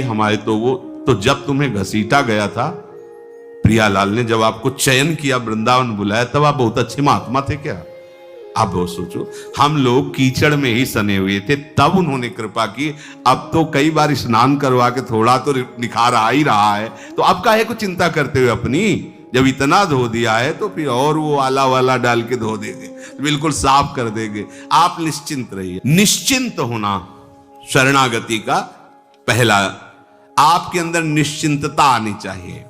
हमारे तो जब तुम्हें घसीटा गया था प्रियालाल ने, जब आपको चयन किया, वृंदावन बुलाया, तब आप बहुत अच्छे महात्मा थे क्या? आप बहुत सोचो, हम लोग कीचड़ में ही सने हुए थे, तब उन्होंने कृपा की। अब तो कई बार स्नान करवा के थोड़ा तो निखार आ ही रहा है, तो अब काहे को चिंता करते हुए अपनी? जब इतना धो दिया है तो फिर और वो आला वाला डाल के धो देंगे, बिल्कुल साफ कर देंगे। आप निश्चिंत रहिए। निश्चिंत होना शरणागति का पहला, आपके अंदर निश्चिंतता आनी चाहिए।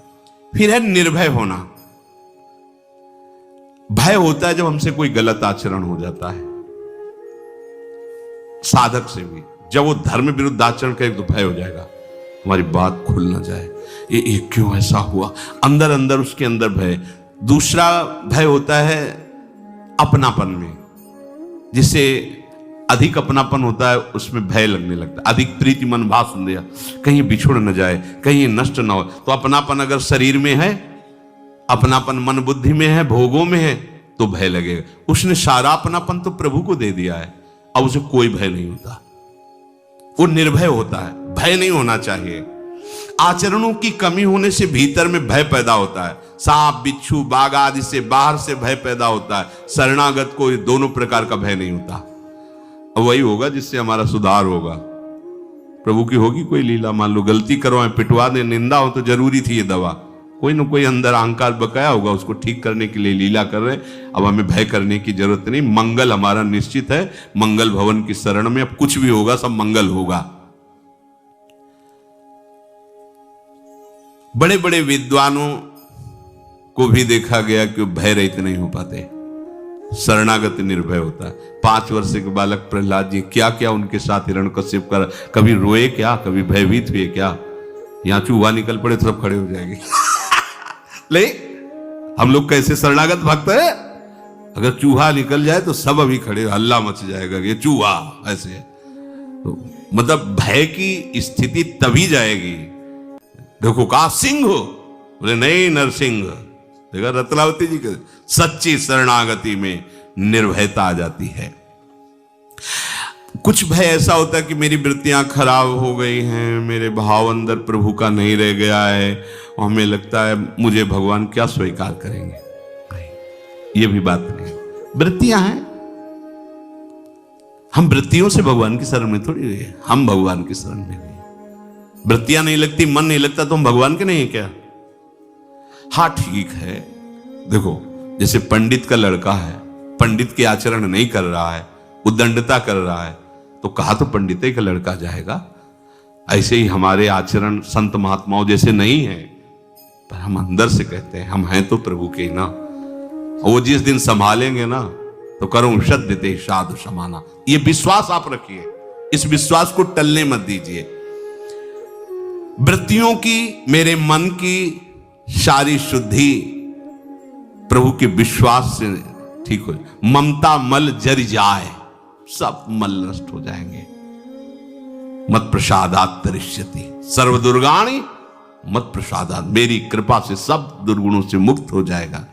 फिर है निर्भय होना। भय होता है जब हमसे कोई गलत आचरण हो जाता है, साधक से भी। जब वो धर्म विरुद्ध आचरण करे तो भय हो जाएगा, हमारी बात खुल ना जाए, ये क्यों ऐसा हुआ, अंदर अंदर उसके अंदर भय। दूसरा भय होता है अपनापन में, जिससे अधिक अपनापन होता है उसमें भय लगने लगता है। अधिक प्रीति मन भाव संदेह, कहीं बिछुड़ न जाए, कहीं नष्ट ना हो। तो अपनापन अगर शरीर में है, अपनापन मन बुद्धि में है, भोगों में है, तो भय लगेगा। उसने सारा अपनापन तो प्रभु को दे दिया है, अब उसे कोई भय नहीं होता, वो निर्भय होता है। भय नहीं होना चाहिए। आचरणों की कमी होने से भीतर में भय पैदा होता है। सांप बिच्छू बाघ आदि से बाहर से भय पैदा होता है। शरणागत को ये दोनों प्रकार का भय नहीं होता। वही होगा जिससे हमारा सुधार होगा। प्रभु की होगी कोई लीला, मान लो गलती करवाएं, पिटवा दे, निंदा हो तो जरूरी थी ये दवा, कोई ना कोई अंदर अहंकार बकाया होगा, उसको ठीक करने के लिए लीला कर रहे हैं। अब हमें भय करने की जरूरत नहीं, मंगल हमारा निश्चित है। मंगल भवन की शरण में अब कुछ भी होगा सब मंगल होगा। बड़े बड़े विद्वानों को भी देखा गया कि भय रहित नहीं हो पाते, शरणागत निर्भय होता है। 5 वर्ष के बालक प्रहलाद जी, क्या क्या उनके साथ हिरण्यकश्यप कर, कभी रोए क्या, कभी भयभीत हुए क्या? यहां चूहा निकल पड़े तो सब खड़े हो जाएंगे। ले हम लोग कैसे शरणागत भक्त है, अगर चूहा निकल जाए तो सब अभी खड़े, हल्ला मच जाएगा ये चूहा ऐसे। तो मतलब भय की स्थिति तभी जाएगी। देखो कहा सिंह हो, बोले नहीं नरसिंह। देखा रत्नावती जी के, सच्ची शरणागति में निर्भयता आ जाती है। कुछ भय ऐसा होता है कि मेरी वृत्तियां खराब हो गई हैं, मेरे भाव अंदर प्रभु का नहीं रह गया है, और हमें लगता है मुझे भगवान क्या स्वीकार करेंगे। ये भी बात नहीं, वृत्तियां हैं, हम वृत्तियों से भगवान की शरण में थोड़ी रहे, हम भगवान की शरण में रहे। वृत्तियां नहीं लगती, मन नहीं लगता तो हम भगवान के नहीं है क्या? हाँ ठीक है, देखो जैसे पंडित का लड़का है, पंडित के आचरण नहीं कर रहा है, उद्दंडता कर रहा है, तो कहा तो पंडित का लड़का जाएगा। ऐसे ही हमारे आचरण संत महात्माओं जैसे नहीं है, पर हम अंदर से कहते हैं हम हैं तो प्रभु के ना। वो जिस दिन संभालेंगे ना तो करूं शद्यते साधु समाना, ये विश्वास आप रखिए, इस विश्वास को टलने मत दीजिए। वृत्तियों की, मेरे मन की सारी शुद्धि प्रभु के विश्वास से ठीक हो। ममता मल जर जाए, सब मल नष्ट हो जाएंगे। मत प्रसादात तरिष्यति सर्व दुर्गाणि मत प्रसादात, मेरी कृपा से सब दुर्गुणों से मुक्त हो जाएगा।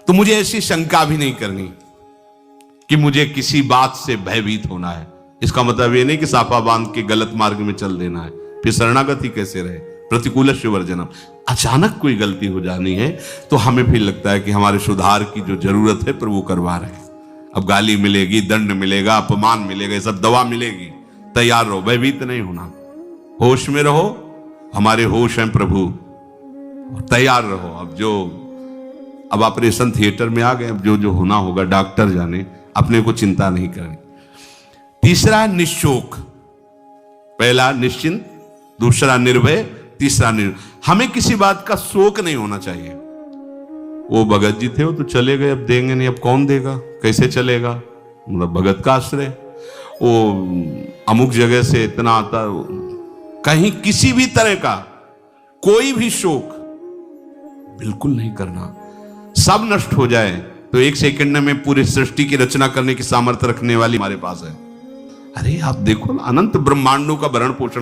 तो मुझे ऐसी शंका भी नहीं करनी कि मुझे किसी बात से भयभीत होना है। इसका मतलब ये नहीं कि साफा बांध के गलत मार्ग में चल देना है, फिर शरणागति कैसे रहे। प्रतिकूल वर्जनम, अचानक कोई गलती हो जानी है तो हमें फिर लगता है कि हमारे सुधार की जो जरूरत है प्रभु करवा रहे हैं। अब गाली मिलेगी, दंड मिलेगा, अपमान मिलेगा, ये सब दवा मिलेगी, तैयार रहो, भयभीत नहीं होना, होश में रहो, हमारे होश हैं प्रभु, तैयार रहो। अब ऑपरेशन थिएटर में आ गए, अब जो जो होना होगा डॉक्टर जाने, अपने को चिंता नहीं करनी। तीसरा है निशोक, पहला निश्चिंत, दूसरा निर्भय, तीसरा निर्भय। हमें किसी बात का शोक नहीं होना चाहिए। वो भगत जी थे, वो तो चले गए, अब देंगे नहीं, अब कौन देगा, कैसे चलेगा, मतलब भगत का आश्रय, वो अमुक जगह से इतना आता, कहीं किसी भी तरह का कोई भी शोक बिल्कुल नहीं करना। सब नष्ट हो जाए तो 1 सेकंड में पूरी सृष्टि की रचना करने की सामर्थ्य रखने वाली हमारे पास है। अरे आप देखो, अनंत ब्रह्मांडों का भरण पोषण